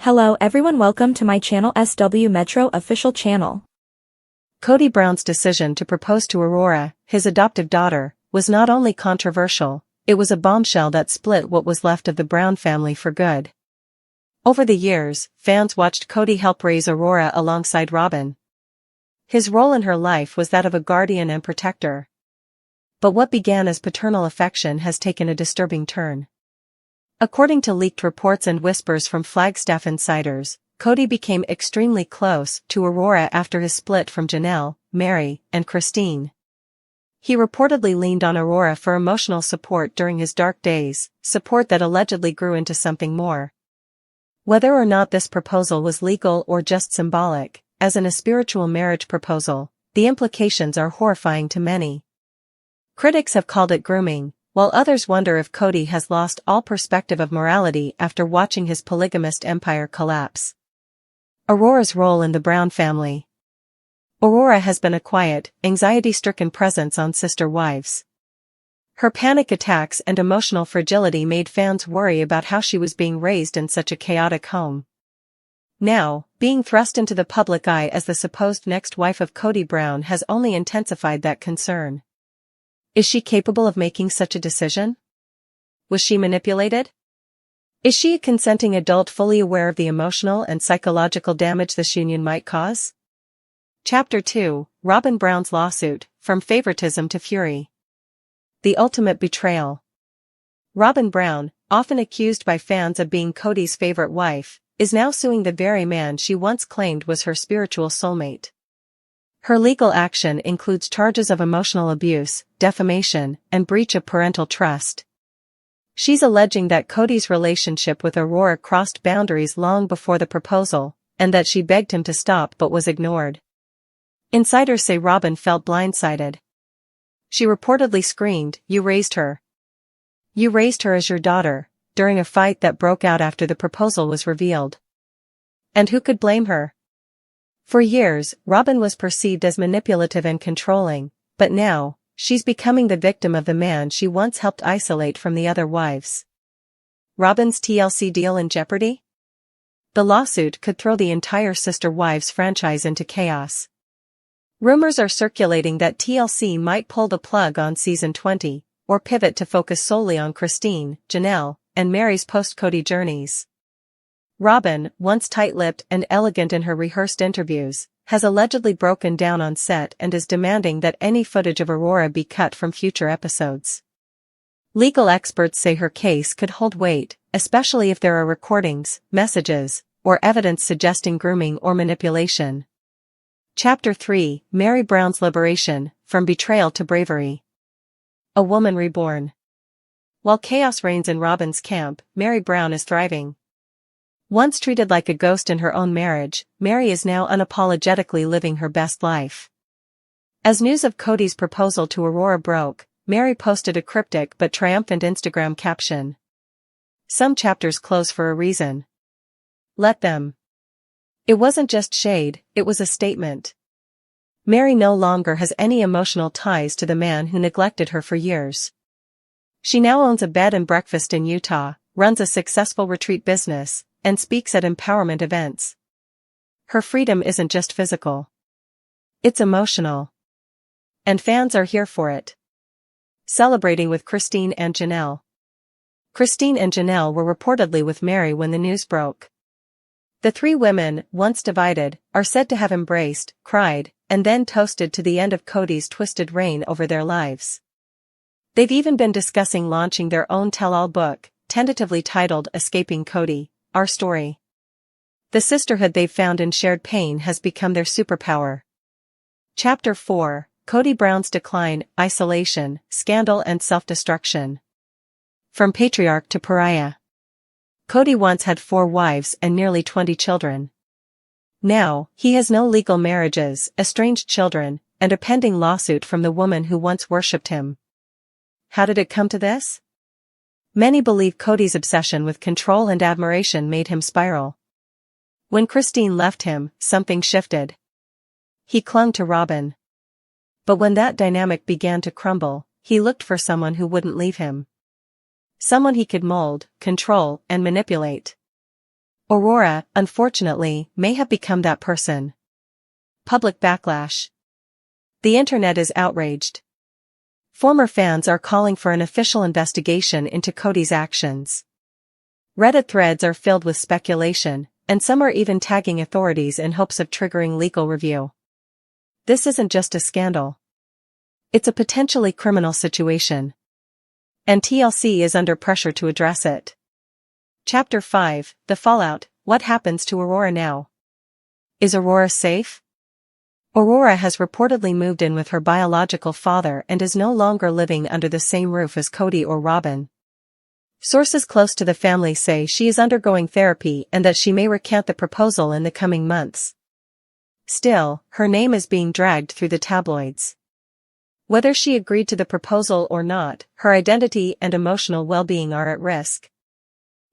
Hello everyone, welcome to my channel SW Metro official channel. Kody Brown's decision to propose to Aurora, his adoptive daughter, was not only controversial, it was a bombshell that split what was left of the Brown family for good. Over the years, fans watched Kody help raise Aurora alongside Robyn. His role in her life was that of a guardian and protector. But what began as paternal affection has taken a disturbing turn. According to leaked reports and whispers from Flagstaff insiders, Kody became extremely close to Aurora after his split from Janelle, Meri, and Christine. He reportedly leaned on Aurora for emotional support during his dark days, support that allegedly grew into something more. Whether or not this proposal was legal or just symbolic, as in a spiritual marriage proposal, the implications are horrifying to many. Critics have called it grooming, while others wonder if Kody has lost all perspective of morality after watching his polygamist empire collapse. Aurora's role in the Brown family. Aurora has been a quiet, anxiety-stricken presence on sister wives. Her panic attacks and emotional fragility made fans worry about how she was being raised in such a chaotic home. Now, being thrust into the public eye as the supposed next wife of Kody Brown has only intensified that concern. Is she capable of making such a decision? Was she manipulated? Is she a consenting adult fully aware of the emotional and psychological damage this union might cause? Chapter 2, Robyn Brown's lawsuit, From Favoritism to Fury. The ultimate betrayal. Robyn Brown, often accused by fans of being Kody's favorite wife, is now suing the very man she once claimed was her spiritual soulmate. Her legal action includes charges of emotional abuse, defamation, and breach of parental trust. She's alleging that Kody's relationship with Aurora crossed boundaries long before the proposal, and that she begged him to stop but was ignored. Insiders say Robyn felt blindsided. She reportedly screamed, "You raised her. You raised her as your daughter," during a fight that broke out after the proposal was revealed. And who could blame her? For years, Robyn was perceived as manipulative and controlling, but now, she's becoming the victim of the man she once helped isolate from the other wives. Robyn's TLC deal in jeopardy? The lawsuit could throw the entire Sister Wives franchise into chaos. Rumors are circulating that TLC might pull the plug on season 20, or pivot to focus solely on Christine, Janelle, and Meri's post-Kody journeys. Robyn, once tight-lipped and elegant in her rehearsed interviews, has allegedly broken down on set and is demanding that any footage of Aurora be cut from future episodes. Legal experts say her case could hold weight, especially if there are recordings, messages, or evidence suggesting grooming or manipulation. Chapter 3, Meri Brown's Liberation, From Betrayal to Bravery. A Woman Reborn. While chaos reigns in Robyn's camp, Meri Brown is thriving. Once treated like a ghost in her own marriage, Meri is now unapologetically living her best life. As news of Kody's proposal to Aurora broke, Meri posted a cryptic but triumphant Instagram caption. "Some chapters close for a reason. Let them." It wasn't just shade, it was a statement. Meri no longer has any emotional ties to the man who neglected her for years. She now owns a bed and breakfast in Utah, runs a successful retreat business, and speaks at empowerment events. Her freedom isn't just physical. It's emotional. And fans are here for it. Celebrating with Christine and Janelle. Christine and Janelle were reportedly with Meri when the news broke. The three women, once divided, are said to have embraced, cried, and then toasted to the end of Kody's twisted reign over their lives. They've even been discussing launching their own tell-all book, tentatively titled Escaping Kody, Our Story. The sisterhood they've found in shared pain has become their superpower. Chapter 4, Kody Brown's Decline, Isolation, Scandal and Self-Destruction. From Patriarch to Pariah. Kody once had 4 wives and nearly 20 children. Now, he has no legal marriages, estranged children, and a pending lawsuit from the woman who once worshipped him. How did it come to this? Many believe Kody's obsession with control and admiration made him spiral. When Christine left him, something shifted. He clung to Robyn. But when that dynamic began to crumble, he looked for someone who wouldn't leave him. Someone he could mold, control, and manipulate. Aurora, unfortunately, may have become that person. Public backlash. The internet is outraged. Former fans are calling for an official investigation into Kody's actions. Reddit threads are filled with speculation, and some are even tagging authorities in hopes of triggering legal review. This isn't just a scandal. It's a potentially criminal situation. And TLC is under pressure to address it. Chapter 5, The Fallout, What Happens to Aurora Now? Is Aurora safe? Aurora has reportedly moved in with her biological father and is no longer living under the same roof as Kody or Robyn. Sources close to the family say she is undergoing therapy and that she may recant the proposal in the coming months. Still, her name is being dragged through the tabloids. Whether she agreed to the proposal or not, her identity and emotional well-being are at risk.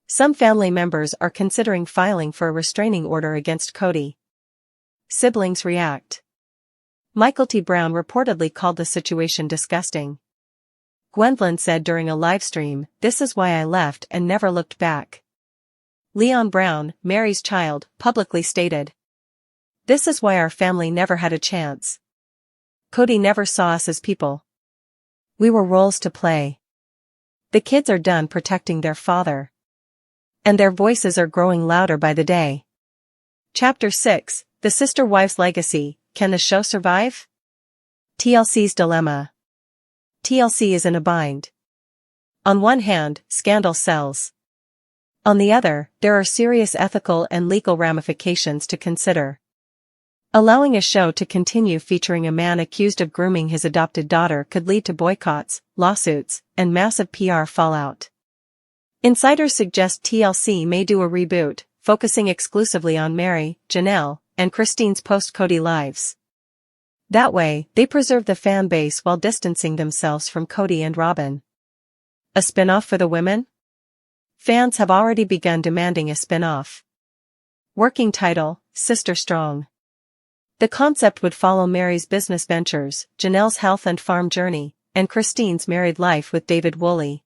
Some family members are considering filing for a restraining order against Kody. Siblings react. Michael T. Brown reportedly called the situation disgusting. Gwendolyn said during a livestream, "This is why I left and never looked back." Leon Brown, Meri's child, publicly stated, "This is why our family never had a chance. Kody never saw us as people. We were roles to play. The kids are done protecting their father. And their voices are growing louder by the day." Chapter 6, The Sister Wife's Legacy, Can the Show Survive? TLC's Dilemma. TLC is in a bind. On one hand, scandal sells. On the other, there are serious ethical and legal ramifications to consider. Allowing a show to continue featuring a man accused of grooming his adopted daughter could lead to boycotts, lawsuits, and massive PR fallout. Insiders suggest TLC may do a reboot, focusing exclusively on Meri, Janelle, and Christine's post-Kody lives. That way, they preserve the fan base while distancing themselves from Kody and Robyn. A spin-off for the women? Fans have already begun demanding a spin-off. Working title, Sister Strong. The concept would follow Meri's business ventures, Janelle's health and farm journey, and Christine's married life with David Woolley.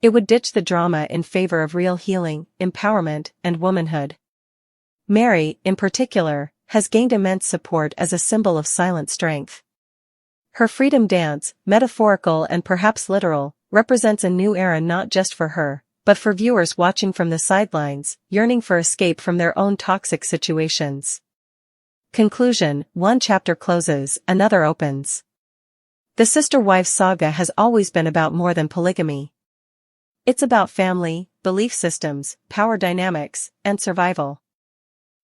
It would ditch the drama in favor of real healing, empowerment, and womanhood. Meri, in particular, has gained immense support as a symbol of silent strength. Her freedom dance, metaphorical and perhaps literal, represents a new era not just for her, but for viewers watching from the sidelines, yearning for escape from their own toxic situations. Conclusion: one chapter closes, another opens. The sister-wife saga has always been about more than polygamy. It's about family, belief systems, power dynamics, and survival.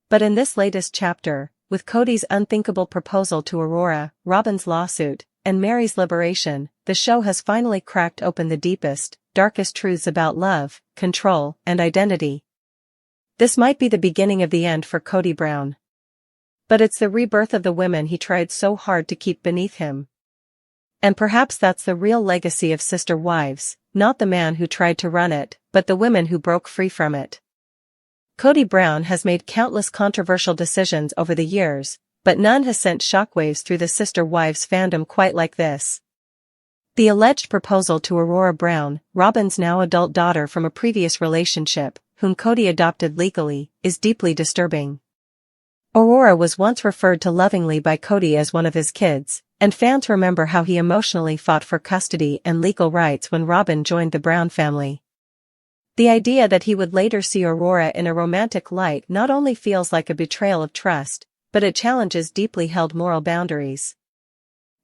But in this latest chapter, with Kody's unthinkable proposal to Aurora, Robyn's lawsuit, and Meri's liberation, the show has finally cracked open the deepest, darkest truths about love, control, and identity. This might be the beginning of the end for Kody Brown. But it's the rebirth of the women he tried so hard to keep beneath him. And perhaps that's the real legacy of Sister Wives, not the man who tried to run it, but the women who broke free from it. Kody Brown has made countless controversial decisions over the years, but none has sent shockwaves through the Sister Wives fandom quite like this. The alleged proposal to Aurora Brown, Robyn's now adult daughter from a previous relationship, whom Kody adopted legally, is deeply disturbing. Aurora was once referred to lovingly by Kody as one of his kids, and fans remember how he emotionally fought for custody and legal rights when Robyn joined the Brown family. The idea that he would later see Aurora in a romantic light not only feels like a betrayal of trust, but it challenges deeply held moral boundaries.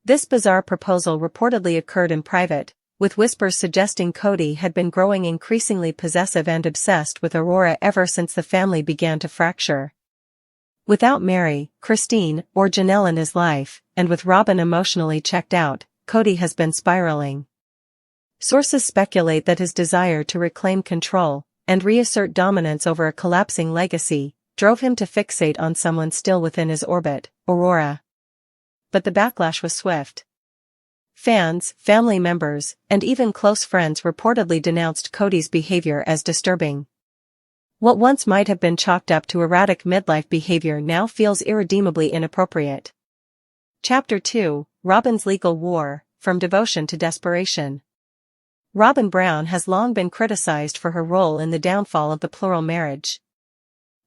This bizarre proposal reportedly occurred in private, with whispers suggesting Kody had been growing increasingly possessive and obsessed with Aurora ever since the family began to fracture. Without Meri, Christine, or Janelle in his life, and with Robyn emotionally checked out, Kody has been spiraling. Sources speculate that his desire to reclaim control, and reassert dominance over a collapsing legacy, drove him to fixate on someone still within his orbit, Aurora. But the backlash was swift. Fans, family members, and even close friends reportedly denounced Kody's behavior as disturbing. What once might have been chalked up to erratic midlife behavior now feels irredeemably inappropriate. Chapter 2, Robyn's Legal War, From Devotion to Desperation. Robyn Brown has long been criticized for her role in the downfall of the plural marriage.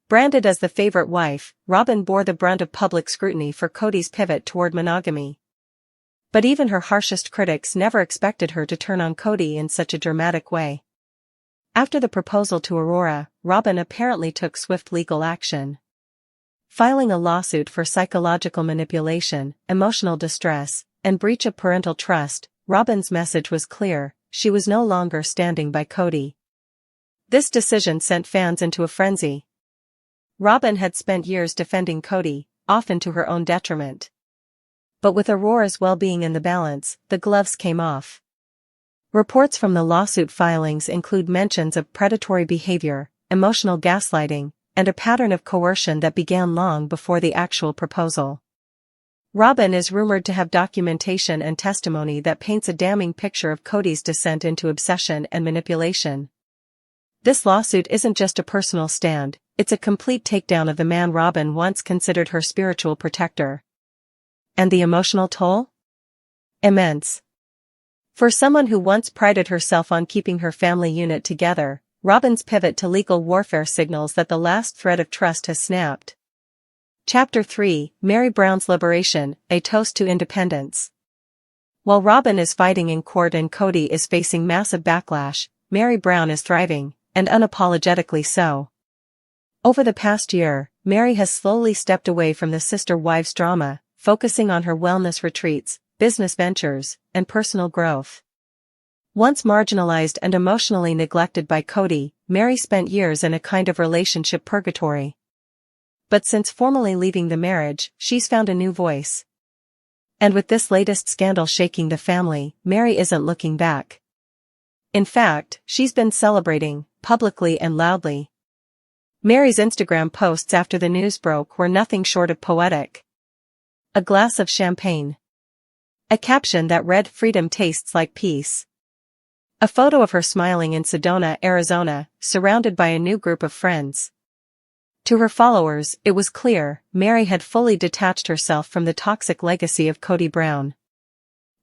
Branded as the favorite wife, Robyn bore the brunt of public scrutiny for Kody's pivot toward monogamy. But even her harshest critics never expected her to turn on Kody in such a dramatic way. After the proposal to Aurora, Robyn apparently took swift legal action. Filing a lawsuit for psychological manipulation, emotional distress, and breach of parental trust, Robyn's message was clear: she was no longer standing by Kody. This decision sent fans into a frenzy. Robyn had spent years defending Kody, often to her own detriment. But with Aurora's well-being in the balance, the gloves came off. Reports from the lawsuit filings include mentions of predatory behavior, emotional gaslighting, and a pattern of coercion that began long before the actual proposal. Robyn is rumored to have documentation and testimony that paints a damning picture of Kody's descent into obsession and manipulation. This lawsuit isn't just a personal stand, it's a complete takedown of the man Robyn once considered her spiritual protector. And the emotional toll? Immense. For someone who once prided herself on keeping her family unit together, Robyn's pivot to legal warfare signals that the last thread of trust has snapped. Chapter 3: Meri Brown's Liberation, a Toast to Independence. While Robyn is fighting in court and Kody is facing massive backlash, Meri Brown is thriving, and unapologetically so. Over the past year, Meri has slowly stepped away from the sister-wives drama, focusing on her wellness retreats, business ventures, and personal growth. Once marginalized and emotionally neglected by Kody, Meri spent years in a kind of relationship purgatory. But since formally leaving the marriage, she's found a new voice. And with this latest scandal shaking the family, Meri isn't looking back. In fact, she's been celebrating, publicly and loudly. Meri's Instagram posts after the news broke were nothing short of poetic. A glass of champagne. A caption that read, "Freedom tastes like peace." A photo of her smiling in Sedona, Arizona, surrounded by a new group of friends. To her followers, it was clear, Meri had fully detached herself from the toxic legacy of Kody Brown.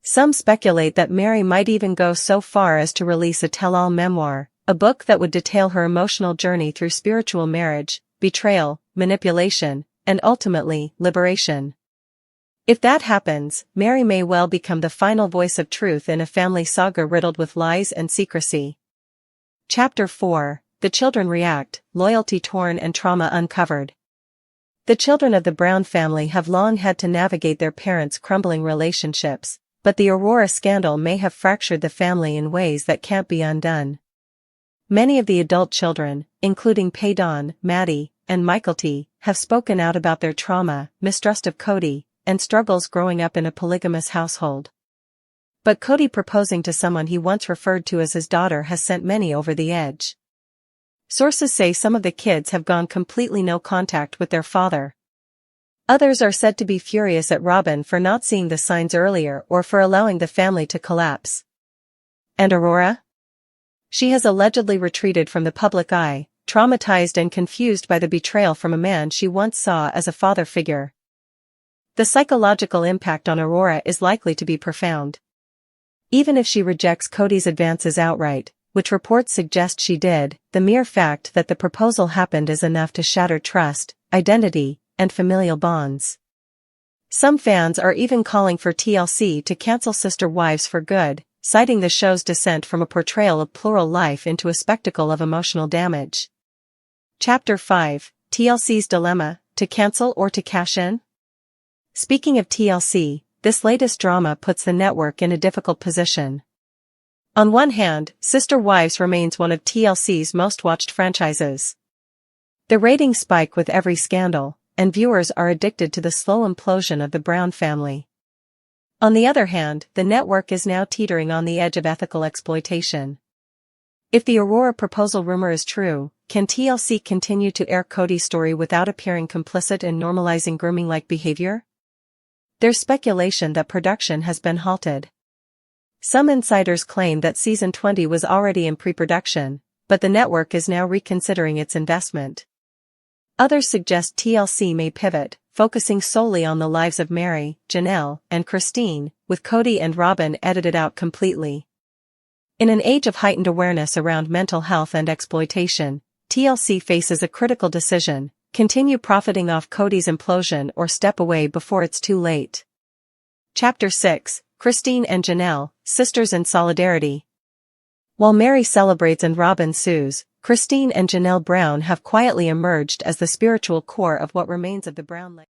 Some speculate that Meri might even go so far as to release a tell-all memoir, a book that would detail her emotional journey through spiritual marriage, betrayal, manipulation, and ultimately, liberation. If that happens, Meri may well become the final voice of truth in a family saga riddled with lies and secrecy. Chapter 4: The Children React, Loyalty Torn and Trauma Uncovered. The children of the Brown family have long had to navigate their parents' crumbling relationships, but the Aurora scandal may have fractured the family in ways that can't be undone. Many of the adult children, including Paydon, Maddie, and Mykelti, have spoken out about their trauma, mistrust of Kody, and struggles growing up in a polygamous household. But Kody proposing to someone he once referred to as his daughter has sent many over the edge. Sources say some of the kids have gone completely no contact with their father. Others are said to be furious at Robyn for not seeing the signs earlier or for allowing the family to collapse. And Aurora? She has allegedly retreated from the public eye, traumatized and confused by the betrayal from a man she once saw as a father figure. The psychological impact on Aurora is likely to be profound. Even if she rejects Kody's advances outright, which reports suggest she did, the mere fact that the proposal happened is enough to shatter trust, identity, and familial bonds. Some fans are even calling for TLC to cancel Sister Wives for good, citing the show's descent from a portrayal of plural life into a spectacle of emotional damage. Chapter 5: TLC's Dilemma, to cancel or to cash in? Speaking of TLC, this latest drama puts the network in a difficult position. On one hand, Sister Wives remains one of TLC's most-watched franchises. The ratings spike with every scandal, and viewers are addicted to the slow implosion of the Brown family. On the other hand, the network is now teetering on the edge of ethical exploitation. If the Aurora proposal rumor is true, can TLC continue to air Kody's story without appearing complicit in normalizing grooming-like behavior? There's speculation that production has been halted. Some insiders claim that season 20 was already in pre-production, but the network is now reconsidering its investment. Others suggest TLC may pivot, focusing solely on the lives of Meri, Janelle, and Christine, with Kody and Robyn edited out completely. In an age of heightened awareness around mental health and exploitation, TLC faces a critical decision: continue profiting off Kody's implosion or step away before it's too late. Chapter 6, Christine and Janelle, Sisters in Solidarity. While Meri celebrates and Robyn sues, Christine and Janelle Brown have quietly emerged as the spiritual core of what remains of the Brown legacy.